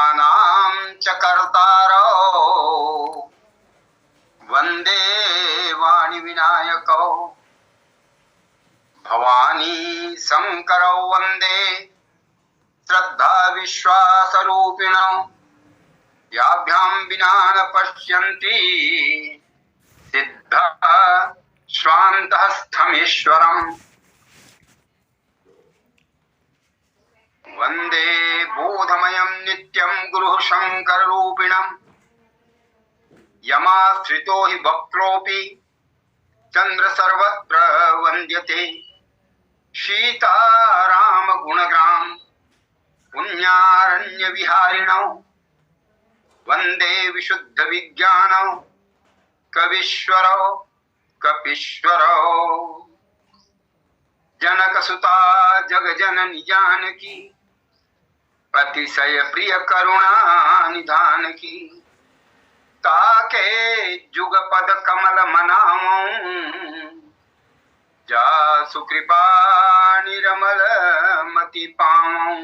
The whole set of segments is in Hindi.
विद्यानां च कर्तारो वन्दे वाणिविनायकौ भवानी शंकरौ वन्दे श्रद्धा विश्वासरूपिणौ याभ्यां विना न पश्यन्ति सिद्धः स्वान्तस्थमीश्वरम् वन्दे बोधमयं नित्यं गुरुः शङ्कररूपिणम् यमाश्रितो हि वक्त्रोऽपि चन्द्र सर्वत्र वन्द्यते सीतारामगुणग्राम पुण्यारण्यविहारिणौ वन्दे विशुद्धविज्ञानौ कवीश्वरौ कपीश्वरौ जनकसुता जगजननी जानकी अतिशय प्रिय करुणा निधान की ताके जुगपद कमल मनावं जासु कृपा निरमल मति पावं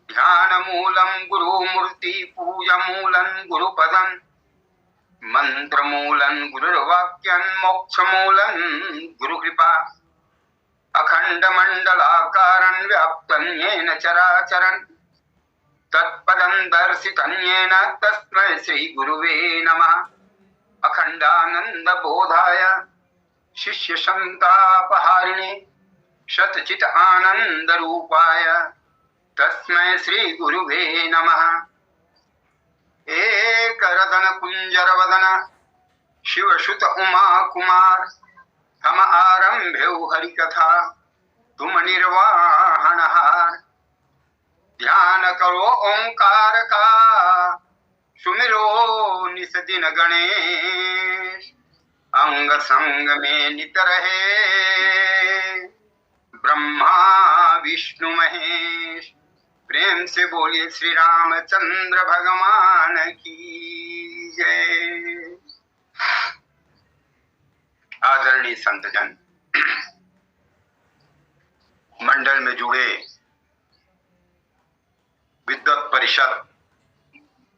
ध्यान मूलं गुरुमूर्ति पूजा मूलं गुरुपदं मंत्र मूलं गुरुर्वाक्यं मोक्ष मूलं गुरुकृपा अखंड मंडलाकारं व्याप्तं येन चराचरं तत्पदं दर्शितं येन तस्मै श्री गुरुवे नमः। अखंडानंद बोधाय शिष्य संतापहारिणे शतचित आनंद रूपाय तस्मै श्री गुरुवे नमः। एकदन कुंजर वदन शिवसुत उमा कुमार हम आरंभ्यौ हरिकथा तुम निर्वाहनहार ध्यान करो ओंकार का सुमिरो निस दिन गणेश अंग संग में नित रहे ब्रह्मा विष्णु महेश। प्रेम से बोलिए श्री रामचंद्र भगवान की जय। आदरणीय संतजन, मंडल में जुड़े विद्वत परिषद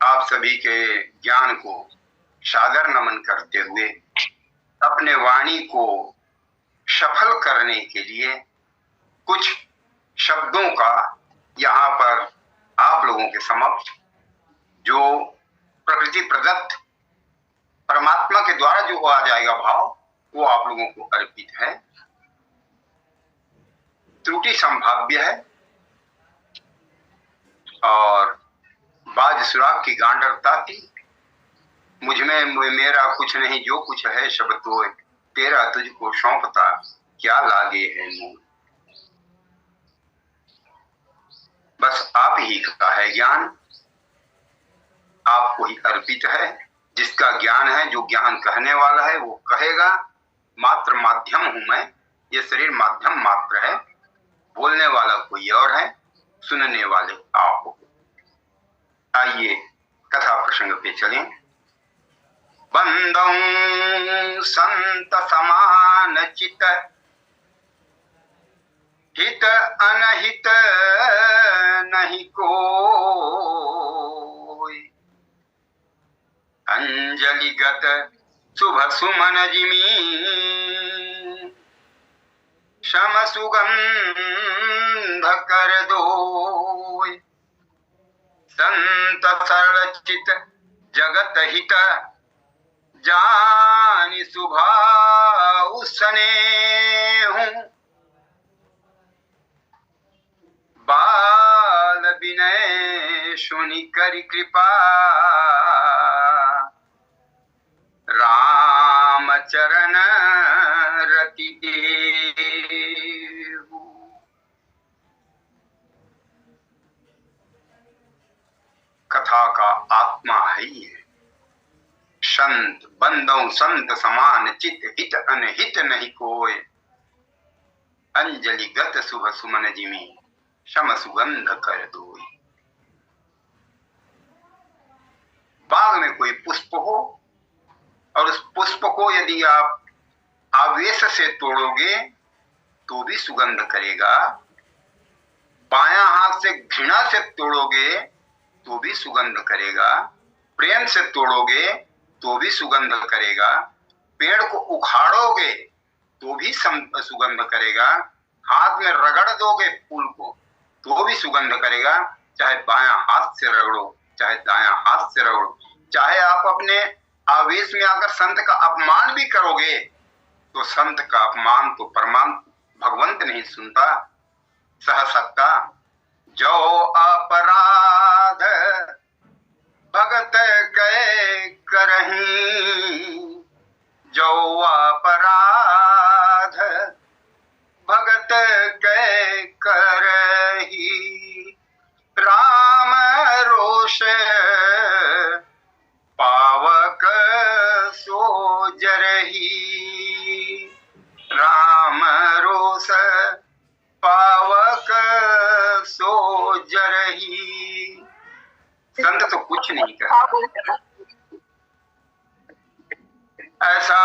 आप सभी के ज्ञान को सादर नमन करते हुए अपने वाणी को सफल करने के लिए कुछ शब्दों का यहाँ पर आप लोगों के समक्ष जो प्रकृति प्रदत्त परमात्मा के द्वारा जो आ जाएगा भाव वो आप लोगों को अर्पित है। त्रुटि संभाव्य है और बाज सुराग की गांडरता थी मुझ में मेरा कुछ नहीं जो कुछ है सब तो तेरा तुझको सौंपता क्या लागे है मूल। बस आप ही का है ज्ञान, आपको ही अर्पित है। जिसका ज्ञान है जो ज्ञान कहने वाला है वो कहेगा। मात्र माध्यम हूं मैं, ये शरीर माध्यम मात्र है। बोलने वाला कोई और है, सुनने वाले आप हो। आइए कथा प्रसंग पे चलें। बंदौ संत समान चित हित अनहित नहीं कोई अंजलिगत शुभ सुमन जिमी शम सुगंध कर दो। संत सरल चित जगत हित जानि सुभाउ स्नेहु बाल विनय सुनि करि कृपा राम चरण रति देहु। कथा का आत्मा है ये। संत बंदौ संत समान चित हित अनहित नहीं कोय अंजलि गत शुभ सुमन जिमी शम सुगंध कर दोई। बाग में कोई पुष्प हो और उस पुष्प को यदि आप आवेश से तोड़ोगे तो भी सुगंध करेगा, बायां हाथ से घृणा से तोड़ोगे तो भी सुगंध करेगा, प्रेम से तोड़ोगे तो भी सुगंध करेगा, पेड़ को उखाड़ोगे तो भी सुगंध करेगा, हाथ में रगड़ दोगे फूल को तो भी सुगंध करेगा, चाहे बायां हाथ से रगड़ो चाहे दायां हाथ से रगड़ो, चाहे आप अपने आवेश में आकर संत का अपमान भी करोगे तो संत का अपमान तो भगवंत नहीं सुनता सह सकता। जो अपराध भगत कै करहीं, जो अपराध भगत कै करही, राम रोष पावक सो जरही, राम रोष पावक सो जरही। संत तो कुछ नहीं करता, ऐसा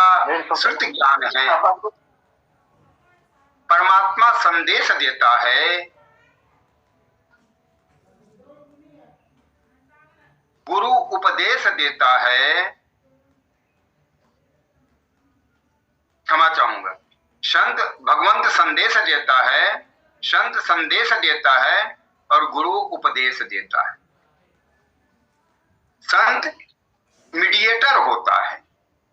श्रुत ज्ञान है। परमात्मा संदेश देता है, गुरु उपदेश देता है, क्षमा चाहूंगा, संत भगवंत संदेश देता है, संत संदेश देता है और गुरु उपदेश देता है। संत मीडिएटर होता है,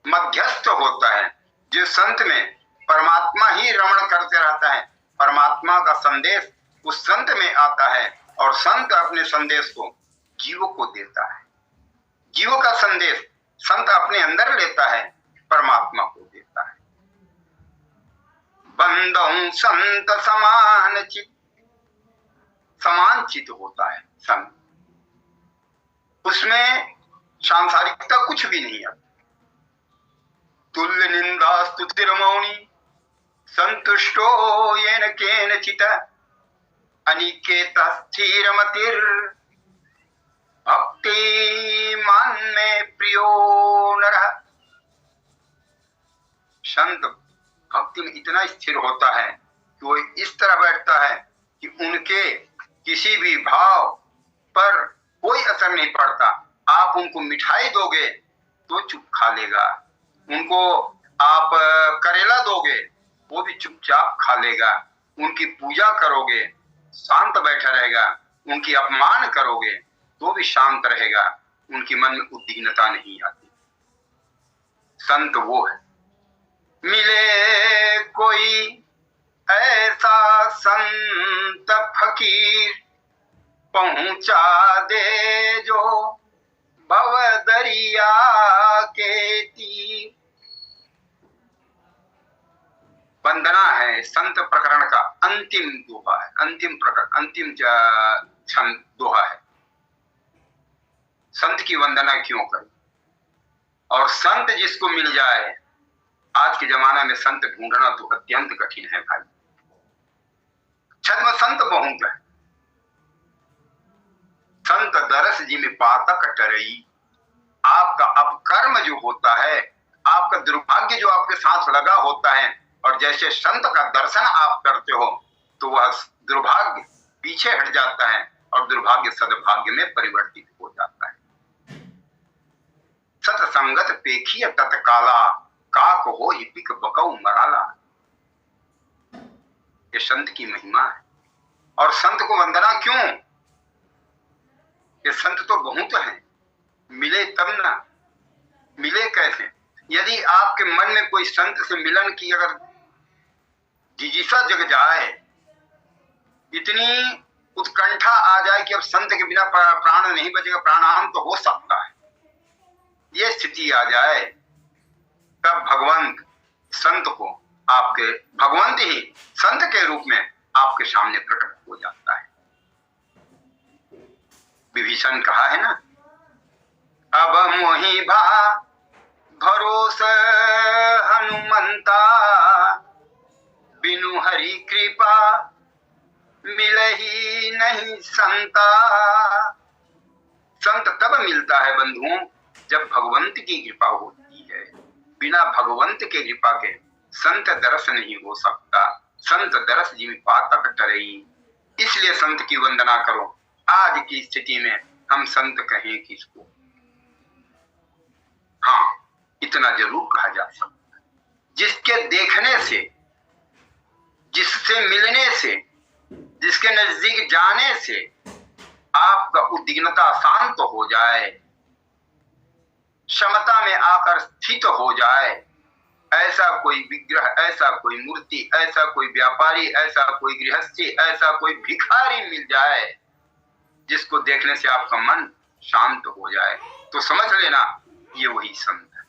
मध्यस्थ होता है, जो संत में परमात्मा ही रमण करते रहता है, परमात्मा का संदेश उस संत में आता है और संत अपने संदेश को जीव को देता है, जीव का संदेश संत अपने अंदर लेता है, परमात्मा को देता है। बंदों संत समान चित होता है संत, उसमें सांसारिकता कुछ भी नहीं आती। तुल्य निंदा स्तुतिर मौनी संतुष्टो येन केनचित्, अनिकेत स्थिर मतिर भक्ति मान में प्रियो नरः। संत भक्ति में इतना स्थिर होता है कि वो इस तरह बैठता है कि उनके किसी भी भाव पर कोई असर नहीं पड़ता। आप उनको मिठाई दोगे तो चुप खा लेगा, उनको आप करेला दोगे वो भी चुपचाप खा लेगा, उनकी पूजा करोगे शांत बैठा रहेगा, उनकी अपमान करोगे तो भी शांत रहेगा, उनके मन में उद्विग्नता नहीं आती। संत वो है। मिले कोई ऐसा संत फकीर, पहुंचा दे जो भव दरिया के तीर। वंदना है संत प्रकरण का अंतिम दोहा है, अंतिम छंद दोहा है। संत की वंदना क्यों करें? और संत जिसको मिल जाए, आज के जमाना में संत ढूंढना तो अत्यंत कठिन है भाई। छद्म संत बहुत है। संत दरस जी में पातक टरई। आपका अपकर्म जो होता है, आपका दुर्भाग्य जो आपके साथ लगा होता है, और जैसे संत का दर्शन आप करते हो तो वह दुर्भाग्य पीछे हट जाता है और दुर्भाग्य सद्भाग्य में परिवर्तित हो जाता है। सत्संगत पेखिय तत्काला, काक हो ही पिक बकऊ मराला। ये संत की महिमा है। और संत को वंदना क्यों? ये संत तो बहुत हैं, मिले तब ना। मिले कैसे? यदि आपके मन में कोई संत से मिलन की अगर जिज्ञासा जग जाए, इतनी उत्कंठा आ जाए कि अब संत के बिना प्राण नहीं बचेगा, प्राणायाम तो हो सकता है, ये स्थिति आ जाए, तब भगवंत संत को आपके भगवंत ही संत के रूप में आपके सामने प्रकट हो जाता है। विभीषण कहा है ना, अब मोहि भा भरोसा हनुमंता, बिनु हरि कृपा मिलहि नहीं संता। संत तब मिलता है बंधुओं जब भगवंत की कृपा होती है। बिना भगवंत के कृपा के संत दरस नहीं हो सकता। संत दरस जी में पातक टरई। इसलिए संत की वंदना करो। आज की स्थिति में हम संत कहें किसको? हाँ, इतना जरूर कहा जा सकता है, जिसके देखने से, जिससे मिलने से, जिसके नजदीक जाने से आपका उद्विग्नता शांत हो जाए, क्षमता में आकर स्थित हो जाए, ऐसा कोई विग्रह, ऐसा कोई मूर्ति, ऐसा कोई व्यापारी, ऐसा कोई गृहस्थी, ऐसा कोई भिखारी मिल जाए जिसको देखने से आपका मन शांत हो जाए, तो समझ लेना ये वही संत है।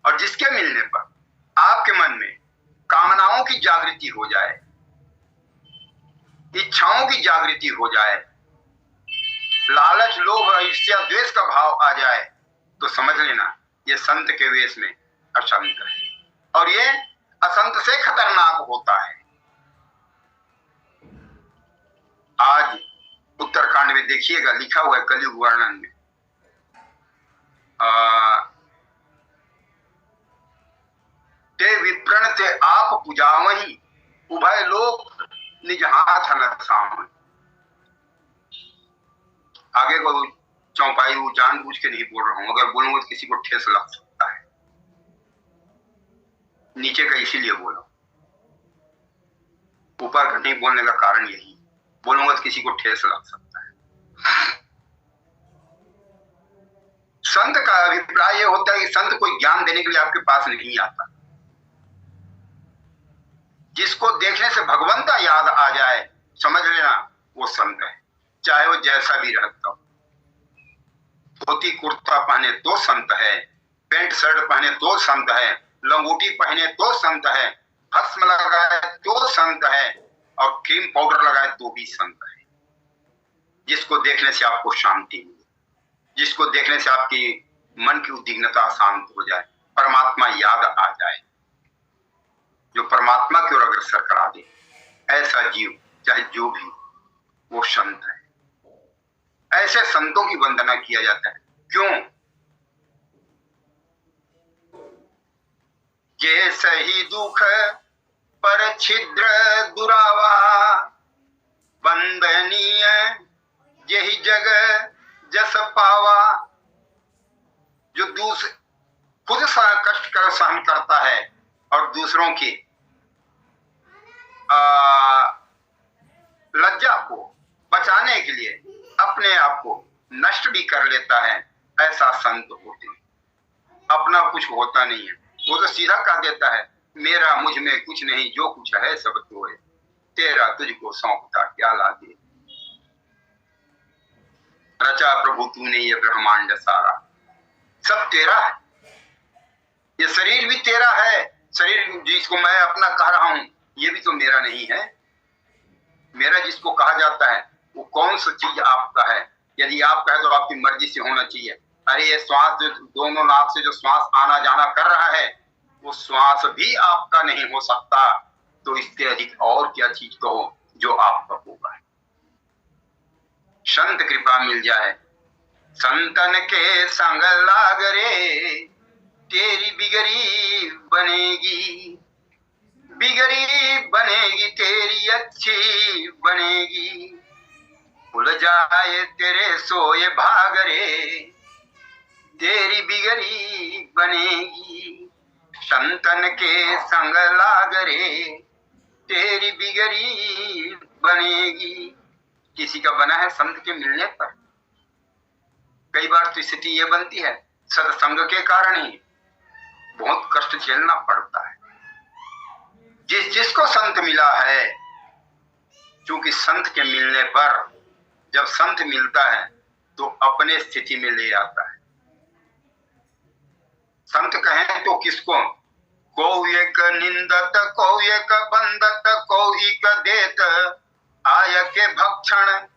और जिसके मिलने पर आपके मन में कामनाओं की जागृति हो जाए, इच्छाओं की जागृति हो जाए, लालच, लोभ, ईर्ष्या, द्वेष का भाव आ जाए, तो समझ लेना ये संत के वेश में असंत है, और ये असंत से खतरनाक होता है। आज उत्तरकांड में देखिएगा, लिखा हुआ है कलयुग वर्णन में, ते विप्रण ते आप पूजावही, उभय लोक निज हाथ न सामय। आगे को चौपाई वो जानबूझ के नहीं बोल रहा हूं, अगर बोलूंगा तो किसी को ठेस लग सकता है, नीचे का इसीलिए बोला, ऊपर का नहीं बोलने का कारण यही, बोलूंगा तो किसी को ठेस लग सकता है। संत का अभिप्राय यह होता है कि संत कोई ज्ञान देने के लिए आपके पास नहीं आता, जिसको देखने से भगवंता याद आ जाए, समझ लेना वो संत है, चाहे वो जैसा भी रहता हो। धोती कुर्ता पहने तो संत है, पेंट शर्ट पहने तो संत है, लंगोटी पहने तो संत है, भस्म लगाए तो संत है, और क्रीम पाउडर लगाए तो भी संत है। जिसको देखने से आपको शांति मिले, जिसको देखने से आपकी मन की उद्विग्नता शांत हो जाए, परमात्मा याद आ जाए, जो परमात्मा की ओर अग्रसर करा दे, ऐसा जीव चाहे जो भी वो संत है। ऐसे संतों की वंदना किया जाता है। क्यों? ये सही दुख पर छिद्र दुरावा, बंदनीय यही जग जस पावा। जो खुद कष्ट कर सहन करता है और दूसरों की लज्जा को बचाने के लिए अपने आप को नष्ट भी कर लेता है, ऐसा संत होते हैं। अपना कुछ होता नहीं है, वो तो सीधा कह देता है, मेरा मुझ में कुछ नहीं, जो कुछ है सब तो है, तेरा तुझको सौंपता क्या लागे। रचा प्रभु तूने ये ब्रह्मांड सारा, सब तेरा है, ये शरीर भी तेरा है, शरीर जिसको मैं अपना कह रहा हूं ये भी तो मेरा नहीं है। मेरा जिसको कहा जाता है वो कौन सा चीज आपका है? यदि आपका है तो आपकी मर्जी से होना चाहिए। अरे ये श्वास जो दोनों नाक से जो श्वास आना जाना कर रहा है, वो श्वास भी आपका नहीं हो सकता, तो इससे अधिक और क्या चीज कहो जो आपका होगा। संत कृपा मिल जाए, संतन के संग लाग रे, तेरी बिगड़ी बनेगी, बिगड़ी बनेगी तेरी अच्छी बनेगी। भूल जाए तेरे सोए भाग रे, तेरी बिगड़ी बनेगी। संतन के संग लाग रे, तेरी बिगड़ी बनेगी। किसी का बना है संत के मिलने पर? कई बार तो स्थिति ये बनती है, सत्संग के कारण ही बहुत कष्ट झेलना पड़ता है। जिसको संत मिला है, क्योंकि संत के मिलने पर जब संत मिलता है तो अपने स्थिति में ले आता है। संत कहें तो किसको? को एक निंदत, को एक बंदत, को एक देत आय के भक्षण।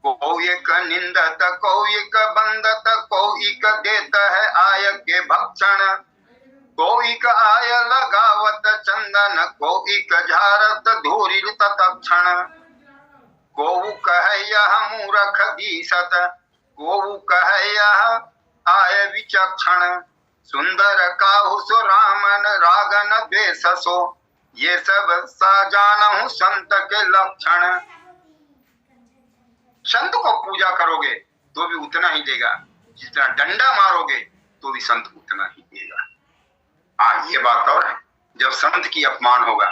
को एक निंदत, को एक बंदत, को एक देत है आय के भक्षण। कोई का आय लगावत चंदन, कोई का झारत धूरी तत्क्षण। कोऊ कहे यह मूरख दीसत, कोऊ कहे यह आय विचक्षण। सुंदर काहु सो रामन रागन द्वेषसो, ये सब सा जानहु संत के लक्षण। संत को पूजा करोगे तो भी उतना ही देगा, जितना डंडा मारोगे तो भी संत उतना ही देगा। हाँ, ये बात और है, जब संत की अपमान होगा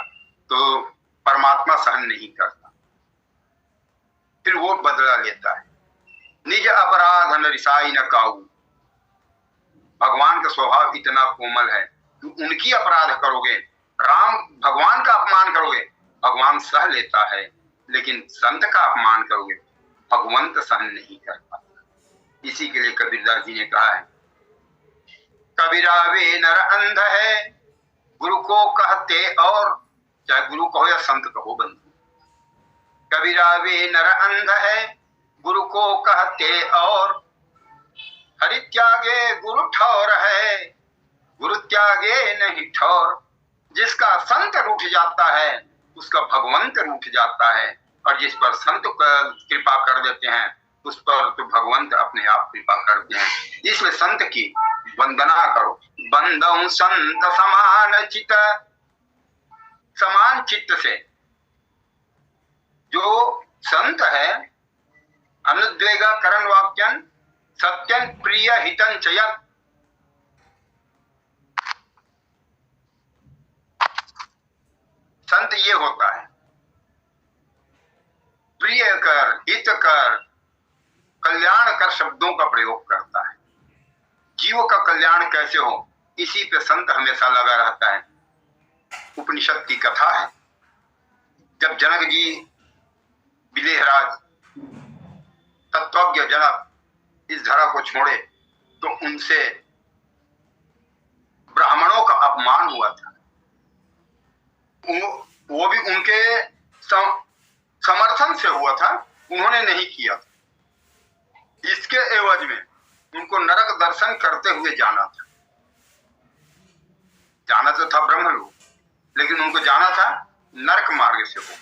तो परमात्मा सहन नहीं करता, फिर वो बदला लेता है। निज अपराध न रिसाई न काऊ। भगवान का स्वभाव इतना कोमल है कि उनकी अपराध करोगे, राम भगवान का अपमान करोगे, भगवान सह लेता है, लेकिन संत का अपमान करोगे भगवंत सहन नहीं कर पाता। इसी के लिए कबीरदास जी ने कहा है, कबीरा वे नर अंध है गुरु को कहते और, चाहे गुरु कहो या संत कहो बंधु, कबीरा वे नर अंध है गुरु को कहते और, हरि त्यागे गुरु ठौर है गुरु त्यागे नहीं ठौर। जिसका संत रूठ जाता है उसका भगवंत रूठ जाता है, और जिस पर संत कृपा कर देते हैं उस पर तो भगवंत अपने आप कृपा करते हैं। इसलिए संत की वंदना करो। बंदौ संत समान चित्त से। जो संत है अनुद्वेगा करण वाक्यन सत्यन प्रिय हितन चयत। संत ये होता है प्रिय कर, हित कर, कल्याण कर शब्दों का प्रयोग करता है। जीव का कल्याण कैसे हो इसी पे संत हमेशा लगा रहता है। उपनिषद की कथा है, जब जनक जी विदेहराज तत्वज्ञ जनक इस धरा को छोड़े तो उनसे ब्राह्मणों का अपमान हुआ था। वो भी उनके समर्थन से हुआ था, उन्होंने नहीं किया था। इसके एवज में उनको नरक दर्शन करते हुए जाना था। जाना तो था ब्रह्मलोक, लेकिन उनको जाना था नरक मार्ग से हो।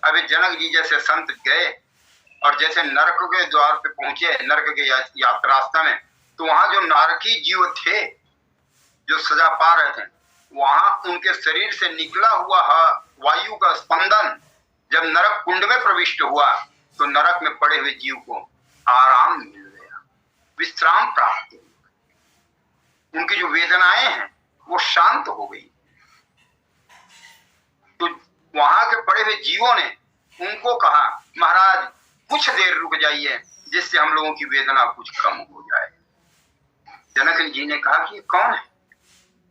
अभी जनक जी जैसे संत गए और जैसे नरक के द्वार पे पहुंचे, नरक के यात्रास्था में, तो वहां जो नारकी जीव थे जो सजा पा रहे थे, वहां उनके शरीर से निकला हुआ वायु का स्पंदन जब नरक कुंड में प्रविष्ट हुआ तो नरक में पड़े हुए जीव को आराम मिल गया, विश्राम प्राप्त हुआ, उनकी जो वेदनाएं हैं वो शांत हो गई। तो वहां के पड़े हुए जीवों ने उनको कहा, महाराज कुछ देर रुक जाइए जिससे हम लोगों की वेदना कुछ कम हो जाए। जनक जी ने कहा कि कौन है?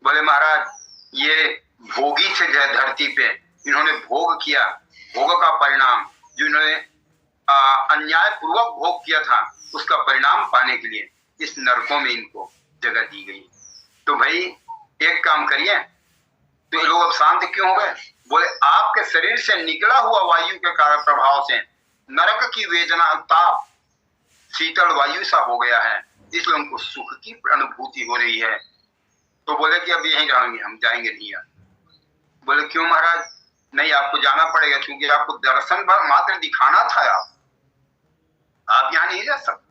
बोले महाराज ये भोगी थे धरती पे, इन्होंने भोग किया, भोग का परिणाम जो इन्होंने अन्याय पूर्वक भोग किया था उसका परिणाम पाने के लिए इस नरकों में इनको जगह दी गई। तो भाई एक काम करिए, तो ये लोग अब शांत क्यों हो गए? बोले आपके शरीर से निकला हुआ वायु के कारण प्रभाव से नरक की वेदना ताप शीतल वायु सा हो गया है, इसलिए उनको सुख की अनुभूति हो रही है। तो बोले कि अब यहीं रहेंगे, हम जाएंगे नहीं यार। बोले क्यों महाराज? नहीं आपको जाना पड़ेगा, क्योंकि आपको दर्शन मात्र दिखाना था, आप यहाँ नहीं रह सकते।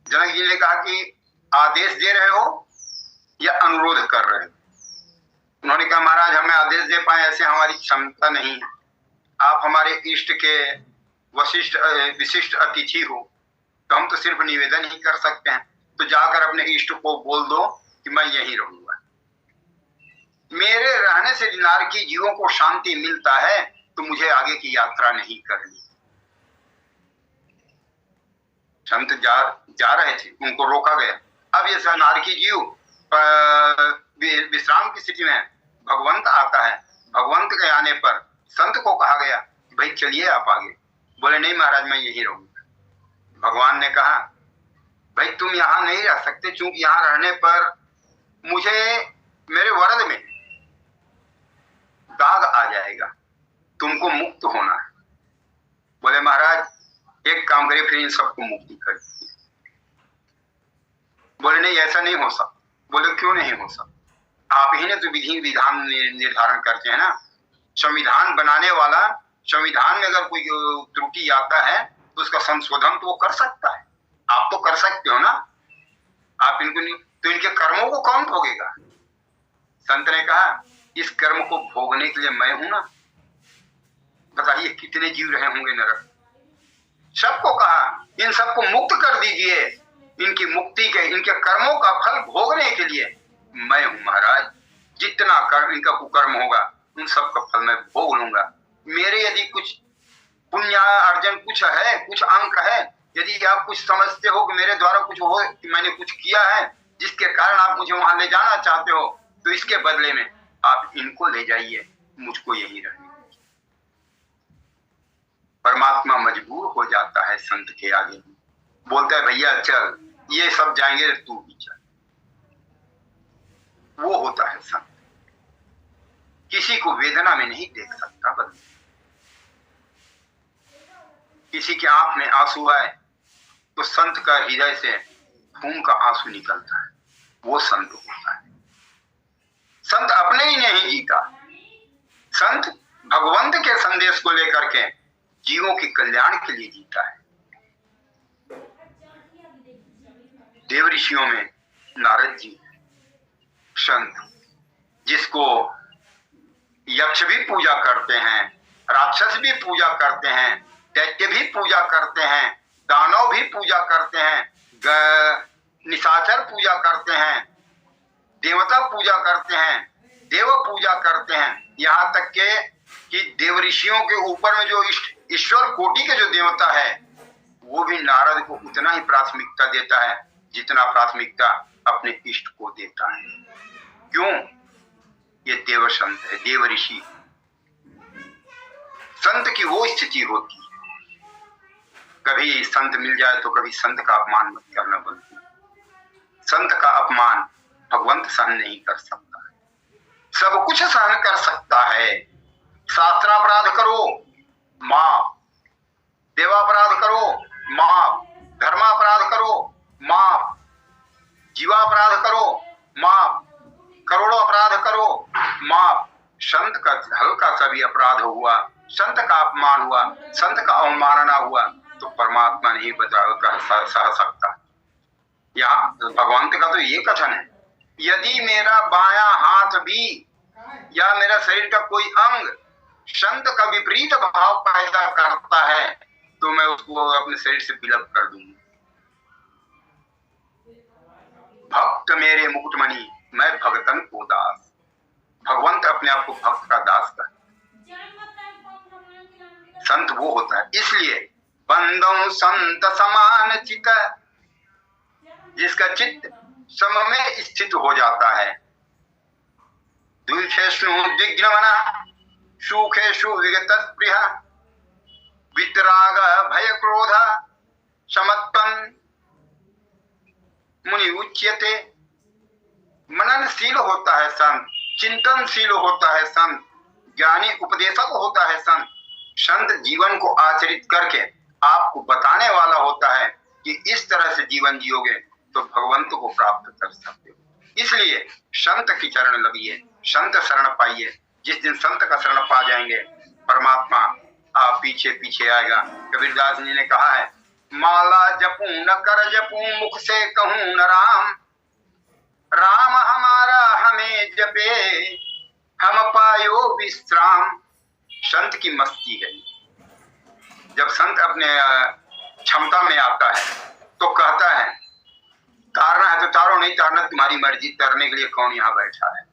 जनक जी ने कहा कि आदेश दे रहे हो या अनुरोध कर रहे हो? उन्होंने कहा महाराज हमें आदेश दे पाए ऐसे हमारी क्षमता नहीं है, आप हमारे इष्ट के विशिष्ट अतिथि हो, तो हम तो सिर्फ निवेदन ही कर सकते हैं। तो जाकर अपने इष्ट को बोल दो कि मैं यहीं रहूंगा। मेरे रहने से नारकी जीवों को शांति मिलता है तो मुझे आगे की यात्रा नहीं करनी। संत जा रहे थे, उनको रोका गया। अब ये नारकी जीव विश्राम की स्थिति में, भगवंत आता है, भगवंत के आने पर संत को कहा गया भाई चलिए आप आगे। बोले नहीं महाराज मैं यहीं रहूंगा। भगवान ने कहा भाई तुम यहाँ नहीं रह सकते, क्योंकि यहाँ रहने पर मुझे मेरे वरद में दाग आ जाएगा, तुमको मुक्त होना है। बोले महाराज एक काम करिए फिर इन सबको मुक्ति कर दीजिए। बोले नहीं ऐसा नहीं हो सकता। बोले क्यों नहीं हो सकता? आप ही ने तो विधि विधान निर्धारण करते हैं ना। संविधान बनाने वाला, संविधान में अगर कोई त्रुटि आता है तो उसका संशोधन तो वो कर सकता है, आप तो कर सकते हो ना। आप इनको नहीं, तो इनके कर्मों को कौन भोगेगा? संत ने कहा इस कर्म को भोगने के लिए मैं हूं ना। बताइए कितने जीव रहे होंगे नरक, इन सबको मुक्त कर दीजिए, इनकी मुक्ति के, इनके कर्मों का फल भोगने के लिए मैं हूं महाराज। जितना कर्म इनका कुकर्म होगा उन सब का फल मैं भोग लूंगा। मेरे यदि कुछ पुण्य अर्जन कुछ है, कुछ अंक है, यदि आप कुछ समझते हो कि मेरे द्वारा कुछ हो, कि मैंने कुछ किया है जिसके कारण आप मुझे वहां ले जाना चाहते हो, तो इसके बदले में आप इनको ले जाइए, मुझको यही रहने। परमात्मा मजबूर हो जाता है संत के आगे, बोलता है भैया चल, ये सब जाएंगे तू भी चल। वो होता है संत, किसी को वेदना में नहीं देख सकता बदल। किसी की आंख में आंसू आए तो संत का हृदय से खून का आंसू निकलता है, वो संत होता है। संत अपने ही नहीं जीता, संत भगवंत के संदेश को लेकर के जीवों के कल्याण के लिए जीता है। देव ऋषियों में नारद जी संत, जिसको यक्ष भी पूजा करते हैं, राक्षस भी पूजा करते हैं, दैत्य भी पूजा करते हैं, दानव भी पूजा करते हैं, निशाचर पूजा करते हैं, देवता पूजा करते हैं, देव पूजा करते हैं। यहाँ तक के कि देव ऋषियों के ऊपर में जो ईश्वर कोटि के जो देवता है, वो भी नारद को उतना ही प्राथमिकता देता है जितना प्राथमिकता अपने इष्ट को देता है। क्यों? ये देव संत है, देव ऋषि। संत की वो स्थिति होती है, कभी संत मिल जाए तो कभी संत का अपमान मत करना बनती। संत का अपमान भगवंत सहन नहीं कर सकता है, सब कुछ सहन कर सकता है। शास्त्रापराध करो माफ, देवापराध करो माफ, धर्मापराध करो माफ, जीवापराध करो माफ, करोड़ों अपराध करो माफ। संत का हल्का सा भी अपराध हुआ, संत का अपमान हुआ, संत का अवमानना हुआ, तो परमात्मा नहीं सह सकता। यहाँ भगवंत का तो ये कथन है, यदि मेरा बायां हाथ भी या मेरा शरीर का कोई अंग संत का विपरीत भाव पैदा करता है तो मैं उसको अपने शरीर से विलप कर दूंगा। भक्त मेरे मुकुटमणि, मैं भगतन को दास। भगवंत अपने आप को भक्त का दास कर। संत वो होता है, इसलिए बंदों संत समान चित, जिसका चित्त सम में स्थित हो जाता है। दुखेषु दिग्नमना, सुखेषु विगत प्रिय, वितराग भय क्रोध समत्पन मुनि उच्यते। मननशील होता है संत, चिंतनशील होता है संत, ज्ञानी उपदेशक होता है संत। संत जीवन को आचरित करके आपको बताने वाला होता है कि इस तरह से जीवन जियोगे तो भगवंत को प्राप्त कर सकते हो। इसलिए संत की चरण लगिए, संत शरण पाइए। जिस दिन संत का शरण पा जाएंगे परमात्मा आप पीछे पीछे आएगा। कबीरदास जी ने कहा है, माला जपूं न कर जपूं, मुख से कहूं न राम, राम हमारा हमें जपे, हम पायो विश्राम। संत की मस्ती है। जब संत अपने क्षमता में आता है तो कहता है तारना है तो तारो, नहीं तारना तुम्हारी मर्जी, तैरने के लिए कौन यहाँ बैठा है।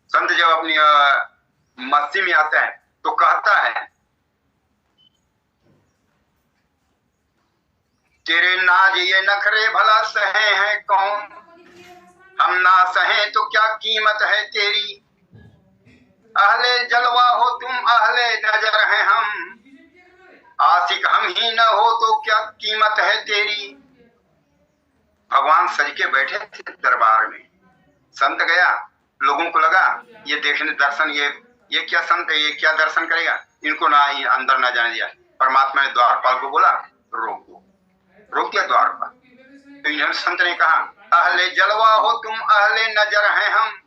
संत जब अपनी मस्ती में आता है तो कहता है, तेरे नाज ये नखरे भला सहे हैं कौन, हम ना सहे तो क्या कीमत है तेरी। अहले जलवा हो तुम, अहले नजर हैं हम, आशिक हम ही न हो तो क्या कीमत है तेरी। भगवान सज के बैठे थे दरबार में, संत गया, लोगों को लगा ये देखने दर्शन, ये क्या संत है, ये क्या दर्शन करेगा, इनको ना अंदर ना जाने दिया। परमात्मा ने द्वारपाल को बोला रोको, रोक दिया द्वारपाल। तो इन्होंने संत ने कहा, अहले जलवा हो तुम, अहले नजर हैं हम,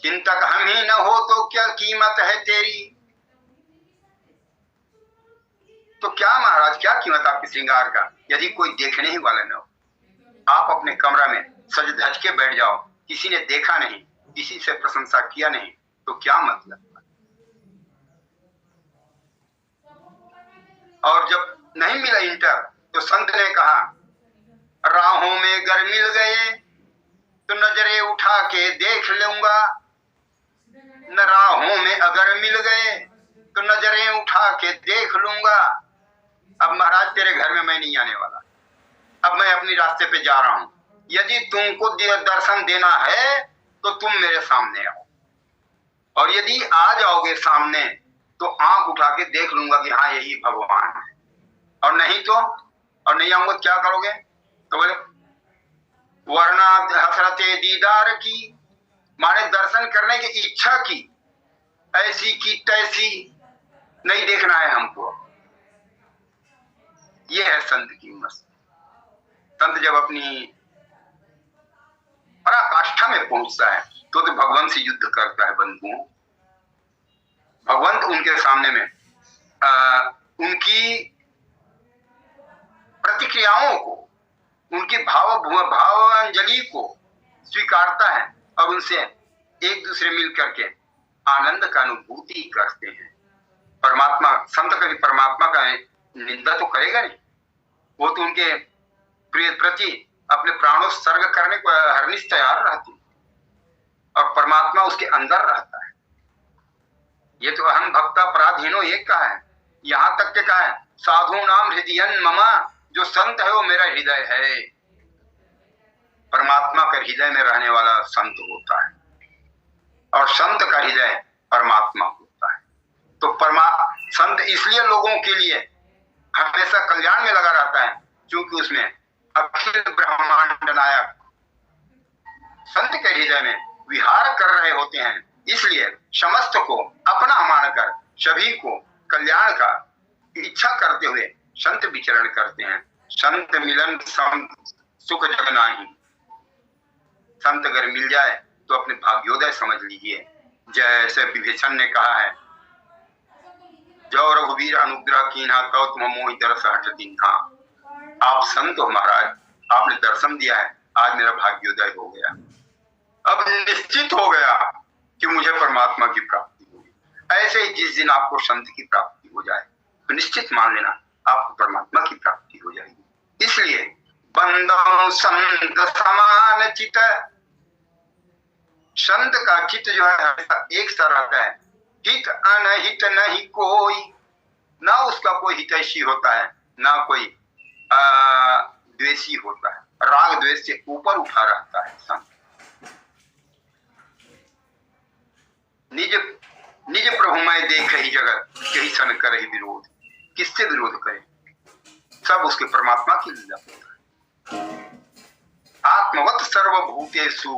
चिंतक हम ही न हो तो क्या कीमत है तेरी। तो क्या महाराज, क्या कीमत आपके श्रृंगार का, यदि कोई देखने ही वाला न हो। आप अपने कमरा में सज धज के बैठ जाओ, किसी ने देखा नहीं, किसी से प्रशंसा किया नहीं, तो क्या मतलब। और जब नहीं मिला इंटर तो संत ने कहा, राहों में अगर मिल गए तो नजरें उठा के देख लूंगा, न राहों में अगर मिल गए तो नजरें उठा के देख लूंगा। अब महाराज तेरे घर में मैं नहीं आने वाला, अब मैं अपनी रास्ते पे जा रहा हूं। यदि तुमको दर्शन देना है तो तुम मेरे सामने आओ, और यदि आ जाओगे सामने तो आंख उठा के देख लूंगा कि हाँ यही भगवान है, और नहीं तो, और नहीं आऊंगा क्या करोगे? तो बोले वरना हसरते दीदार की, माने दर्शन करने की इच्छा की, ऐसी की तैसी नहीं देखना है हमको। ये है संत की मस्ती। संत जब अपनी पराकाष्ठा में पहुंचता है तो भगवान से युद्ध करता है। बंधुओं, भगवंत उनके सामने में उनकी प्रतिक्रियाओं को, उनकी भावांजलि को स्वीकारता है और उनसे एक दूसरे मिल करके आनंद का अनुभूति करते हैं। परमात्मा, संत कभी परमात्मा का निंदा तो करेगा नहीं, वो तो उनके प्रिय प्रति अपने प्राणों सर्ग करने को हरनिश तैयार रहती है, और परमात्मा उसके अंदर रहता है। ये तो अहम भक्ता पराधीनो एक का है, यहां तक के कहा है साधु नाम हृदय ममा, जो संत है वो मेरा हृदय है। परमात्मा का हृदय में रहने वाला संत होता है, और संत का हृदय परमात्मा होता है। तो संत इसलिए लोगों के लिए हमेशा कल्याण में लगा रहता है, क्योंकि उसमें अखिल ब्रह्मांड नायक संत के हृदय में विहार कर रहे होते हैं। इसलिए समस्त को अपना मानकर सभी को कल्याण का इच्छा करते हुए संत विचरण करते हैं। संत मिलन सुख जग नाही, संत अगर मिल जाए तो अपने भाग्योदय समझ लीजिए। जैसे विभीषण ने कहा है, जो रघुवीर अनुग्रह कीन्हा तो तुम मोहि दरस हट दीन्हा। आप संत हो महाराज, आपने दर्शन दिया है, आज मेरा भाग्योदय हो गया। अब निश्चित हो गया कि मुझे परमात्मा की प्राप्ति होगी। ऐसे ही जिस दिन आपको संत की प्राप्ति हो जाए तो निश्चित मान लेना आपको परमात्मा की प्राप्ति हो जाएगी। इसलिए बंदो संत समान चित, संत का चित्त जो है हमेशा एक सा रहता है। हित अनहित नहीं कोई, ना उसका कोई हितैषी होता है, ना कोई द्वेषी होता है। राग द्वेष से ऊपर उठा रहता है संत। निज निज प्रभु मैं देख ही जगत, कहीं सन कर ही विरोध। किससे विरोध करे? सब उसके परमात्मा की लीला होता है। आत्मवत सर्वभूतेषु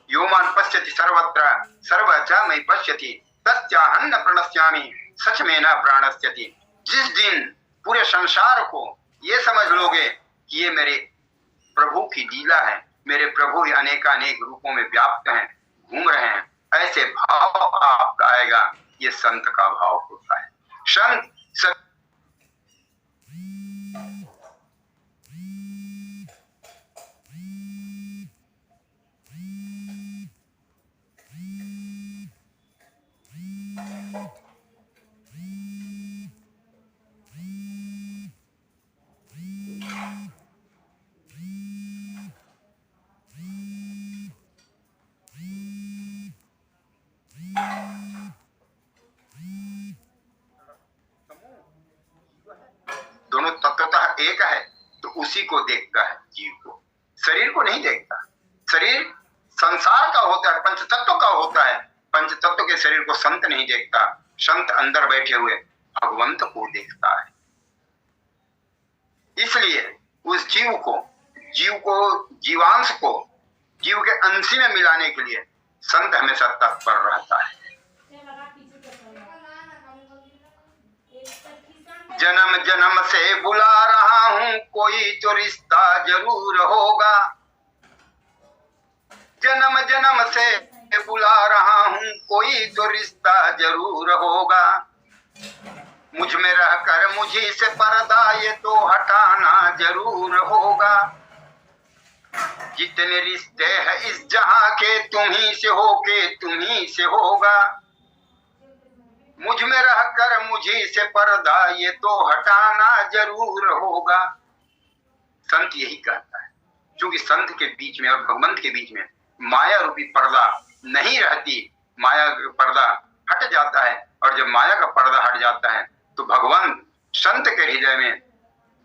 योमान पश्यति सर्वत्र सर्वच मयि पश्यति तस्याहं न प्रणश्यामि सच में न प्राणस्यति। जिस दिन पूरे संसार को ये समझ लोगे कि ये मेरे प्रभु की लीला है, मेरे प्रभु अनेकानेक रूपों में व्याप्त हैं, घूम रहे हैं, ऐसे भाव आपका आएगा। ये संत का भाव होता है। संत दोनों तत्वतः एक है, तो उसी को देखता है जीव को, शरीर को नहीं देखता। शरीर संसार का होता है, पंचतत्व का होता है। पंचतत्व के शरीर को संत नहीं देखता। संत अंदर बैठे हुए भगवंत को देखता है। इसलिए उस जीव को जीवांश को जीव के अंश में मिलाने के लिए संत हमेशा तत्पर रहता है। जन्म जन्म से बुला रहा हूं, कोई तो रिश्ता जरूर होगा। जन्म जन्म से बुला रहा हूं, कोई तो रिश्ता जरूर होगा। मुझ में रहकर मुझी से पर्दा ये तो हटाना जरूर होगा। जितने रिश्ते हैं इस जहां के, तुम्ही से होके तुम्ही से होगा। मुझ में रहकर मुझे से पर्दा ये तो हटाना जरूर होगा। संत यही कहता है, क्योंकि संत के बीच में और भगवंत के बीच में माया रूपी पर्दा नहीं रहती। माया का पर्दा हट जाता है, और जब माया का पर्दा हट जाता है तो भगवंत संत के हृदय में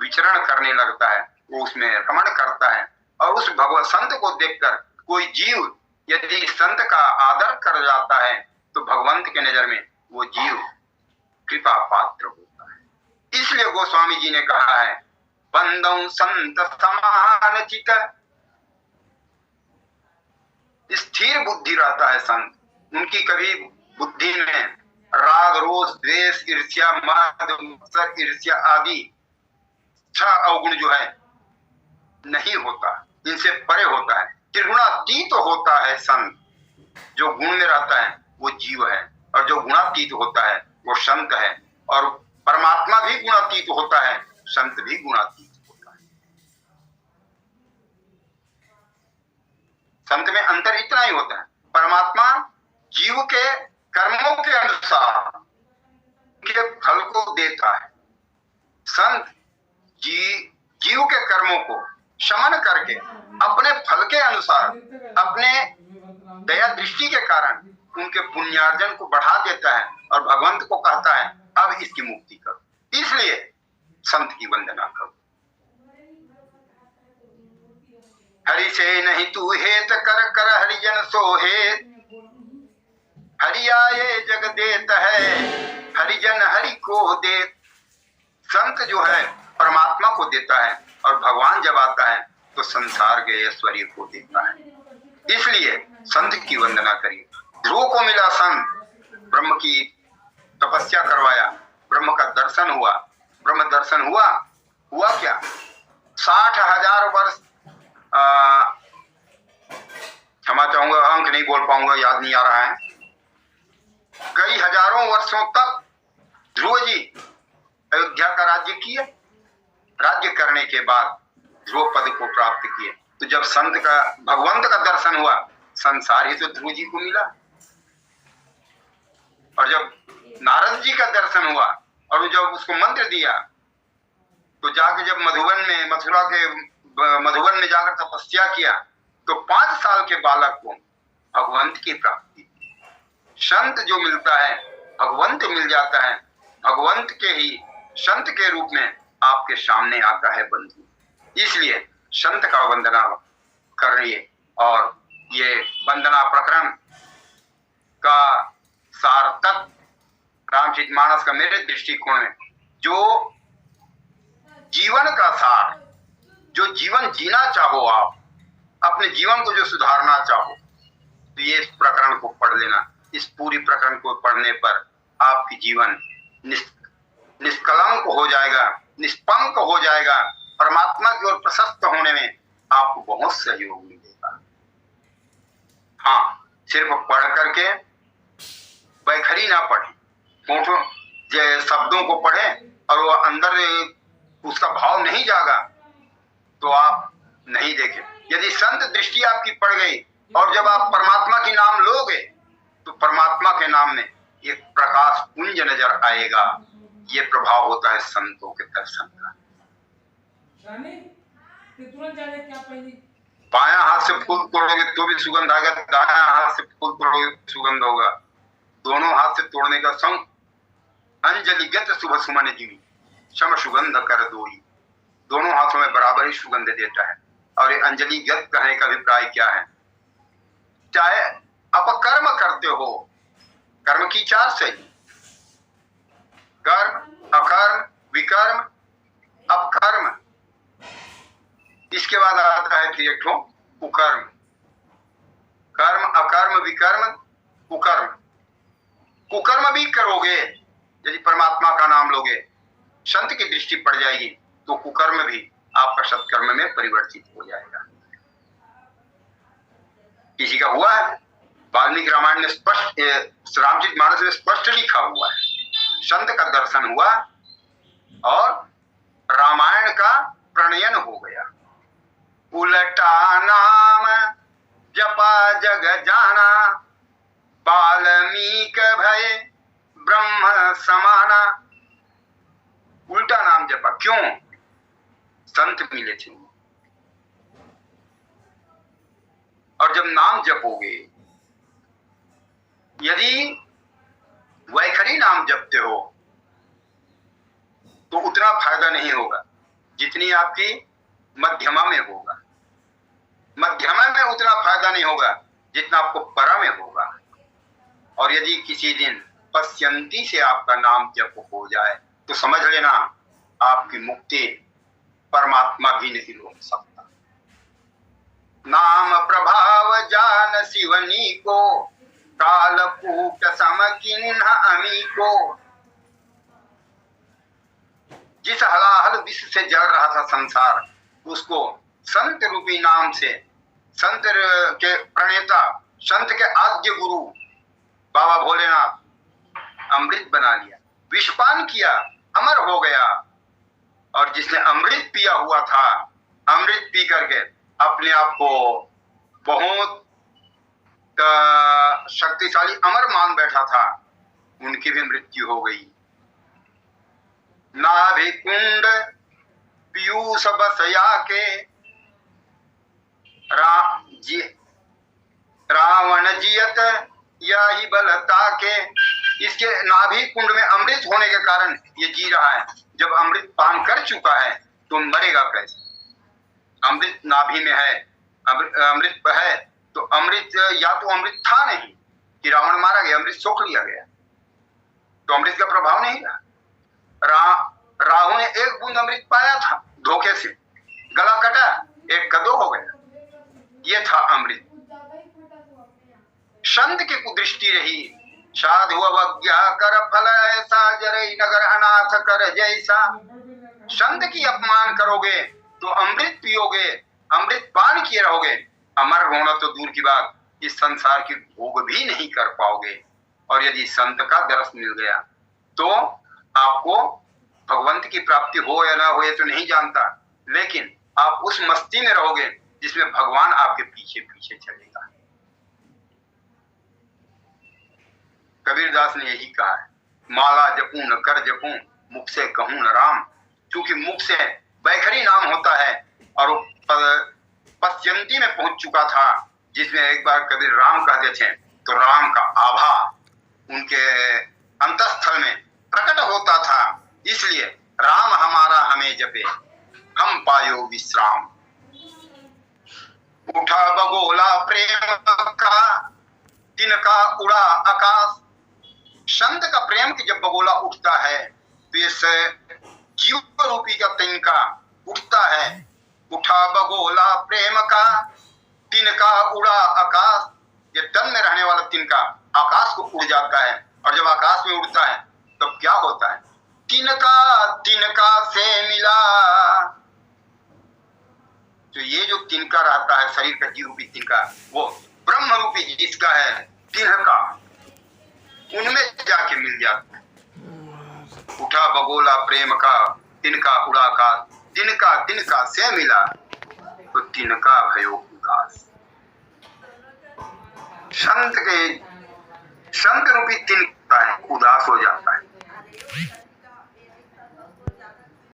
विचरण करने लगता है, वो उसमें रमण करता है। और उस भगवत संत को देखकर कोई जीव यदि संत का आदर कर जाता है तो भगवंत के नजर में वो जीव कृपा पात्र होता है। इसलिए गोस्वामी जी ने कहा है, बंदौ संत समान चित, स्थिर बुद्धि रहता है संत। उनकी कभी बुद्धि में राग रोष द्वेष ईर्ष्या मद मत्सर ईर्ष्या आदि 6 अवगुण जो है नहीं होता, इनसे परे होता है। त्रिगुणातीत होता है संत। जो गुण में रहता है वो जीव है, और जो गुणातीत होता है वो संत है। और परमात्मा भी गुणातीत होता है, संत भी गुणातीत होता है। संत में अंतर इतना ही होता है, परमात्मा जीव के कर्मों के अनुसार के फल को देता है। संत जीव के कर्मों को शमन करके अपने फल के अनुसार, अपने दया दृष्टि के कारण उनके पुण्यार्जन को बढ़ा देता है, और भगवंत को कहता है अब इसकी मुक्ति करो। इसलिए संत की वंदना करो। हरि से नहीं तू हेत कर, कर हरिजन सो हेत। हरि आए जग देत है, हरिजन हरि को दे। संत जो है परमात्मा को देता है, और भगवान जब आता है तो संसार के ऐश्वर्य को देता है। इसलिए संत की वंदना करिए। ध्रुव को मिला संत, ब्रह्म की तपस्या करवाया, ब्रह्म का दर्शन हुआ। ब्रह्म दर्शन हुआ क्या? 60,000 वर्ष, क्षमा चाहूंगा अंक नहीं बोल पाऊंगा, याद नहीं आ रहा है। कई हजारों वर्षों तक ध्रुव जी अयोध्या का राज्य किए। राज्य करने के बाद ध्रुव पद को प्राप्त किए। तो जब संत का भगवंत का दर्शन हुआ, संसार ही तो ध्रुव जी को मिला। और जब नारद जी का दर्शन हुआ और जब उसको मंत्र दिया, तो जाके जब मधुवन में, मथुरा के मधुवन में जाकर तपस्या किया, तो 5 साल के बालक को भगवंत की प्राप्ति। संत जो मिलता है भगवंत मिल जाता है। भगवंत के ही संत के रूप में आपके सामने आता है बंधु। इसलिए संत का वंदना करिए। और ये वंदना प्रकरण का सार्थक रामचरितमानस का मेरे दृष्टिकोण में जो जीवन का सार, जो जीवन जीना चाहो आप, अपने जीवन को जो सुधारना चाहो, तो ये इस प्रकरण को पढ़ लेना। इस पूरी प्रकरण को पढ़ने पर आपकी जीवन निष्कलंक हो जाएगा, निष्पंक हो जाएगा। परमात्मा की ओर प्रशस्त होने में आपको बहुत सहयोग मिलेगा। हाँ, सिर्फ पढ़ करके बैखरी ना पढ़े, फोटो शब्दों को पढ़े और वो अंदर उसका भाव नहीं जागा तो आप नहीं देखें। यदि संत दृष्टि आपकी पड़ गई और जब आप परमात्मा की नाम लोगे तो परमात्मा के नाम में एक प्रकाश पुंज नजर आएगा। ये प्रभाव होता है संतों के दर्शन का। बायां हाथ से फूल तोड़ोगे तो भी सुगंध आएगा, दायां हाथ से फूल तोड़ोगे तो सुगंध होगा। दोनों हाथ से तोड़ने का संग अंजलिगत शुभ सुमन जीवी सम सुगंध कर दोई। दोनों हाथों में बराबर ही सुगंध देता है। और ये अंजलिगत कहने का अभिप्राय क्या है? चाहे अपकर्म करते हो, कर्म की 4 शैली, कर्म, अकर्म, विकर्म, अपकर्म। इसके बाद आता है फिर एक ठो कुकर्म। कर्म, अकर्म, विकर्म, कुकर्म। कुकर्म भी करोगे यदि परमात्मा का नाम लोगे, संत की दृष्टि पड़ जाएगी तो कुकर्म भी आपका सत्कर्म में परिवर्तित हो जाएगा। किसी का हुआ है? वाल्मीकि रामायण में स्पष्ट, रामचरितमानस में स्पष्ट लिखा हुआ है। संत का दर्शन हुआ और रामायण का प्रणयन हो गया। उलटा नाम जपा जग जाना, वाल्मीकि भय ब्रह्म समाना, उल्टा नाम जपा। क्यों? संत मिले थे। और जब नाम जपोगे, यदि वैखरी नाम जपते हो तो उतना फायदा नहीं होगा जितनी आपकी मध्यमा में होगा। मध्यमा में उतना फायदा नहीं होगा जितना आपको परा में होगा। और यदि किसी दिन पश्यंती से आपका नाम जप हो जाए तो समझ लेना आपकी मुक्ति परमात्मा भी नहीं रोक सकता। नाम प्रभाव जान शिवनी को, कालकूट समकिन्ह अमी को। जिस हलाहल विष से जल रहा था संसार, उसको संत रूपी नाम से, संत के प्रणेता, संत के आद्य गुरु बाबा भोलेनाथ अमृत बना लिया, विषपान किया, अमर हो गया। और जिसने अमृत पिया हुआ था, अमृत पी करके अपने आप को बहुत शक्तिशाली अमर मान बैठा था, उनकी भी मृत्यु हो गई। नाभि कुंड पीयूष बसया के, रावण जियत यही बलता के। इसके नाभि कुंड में अमृत होने के कारण ये जी रहा है। जब अमृत पान कर चुका है तो मरेगा कैसे? अमृत नाभि में है, अमृत है तो अमृत, या तो अमृत था नहीं कि रावण मारा गया, अमृत सोख लिया गया, तो अमृत का प्रभाव नहीं रहा। राहु ने एक बूंद अमृत पाया था, धोखे से गला कटा, एक कदो हो गया, ये था अमृत। संत की कुदृष्टि रही, साधु अवज्ञा कर फल ऐसा, जरई नगर अनाथ कर जैसा। संत की अपमान करोगे तो अमृत पियोगे, अमृत पान किए रहोगे, अमर होना तो दूर की बात, इस संसार की भोग भी नहीं कर पाओगे। और यदि संत का दर्श मिल गया तो आपको भगवंत की प्राप्ति हो या ना हो ये तो नहीं जानता, लेकिन आप उस मस्ती में रहोगे जिसमें भगवान आपके पीछे पीछे चलेगा। कबीरदास ने यही कहा है, माला जपूं न कर जपूं, मुख से कहूं न राम। क्योंकि मुख से वैखरी नाम होता है और पश्यंती में पहुंच चुका था, जिसमें एक बार कबीर राम कहते थे तो राम का आभा उनके अंतस्थल में प्रकट होता था। इसलिए राम हमारा हमें जपे, हम पायो विश्राम। उठा बगोला प्रेम का, तिनका उड़ा आकाश। संत का प्रेम की जब बगोला उठता है तो इस जीव रूपी का तिनका उठता है। उठा बगोला प्रेम का, तिनका उड़ा आकाश। ये तन में रहने वाला तिनका आकाश को उड़ जाता है, और जब आकाश में उड़ता है तब तो क्या होता है? तिनका तिनका से मिला। तो ये जो तिनका रहता है, शरीर का जीव रूपी तिनका, वो ब्रह्म रूपी जिसका है तिनका, उनमें जाके मिल जाता है। उठा बगोला प्रेम का, तिनका उड़ा का, तिनका तिनका से मिला, तो तिनका भयो उदास। संत रूपी तिनका है, उदास हो जाता है।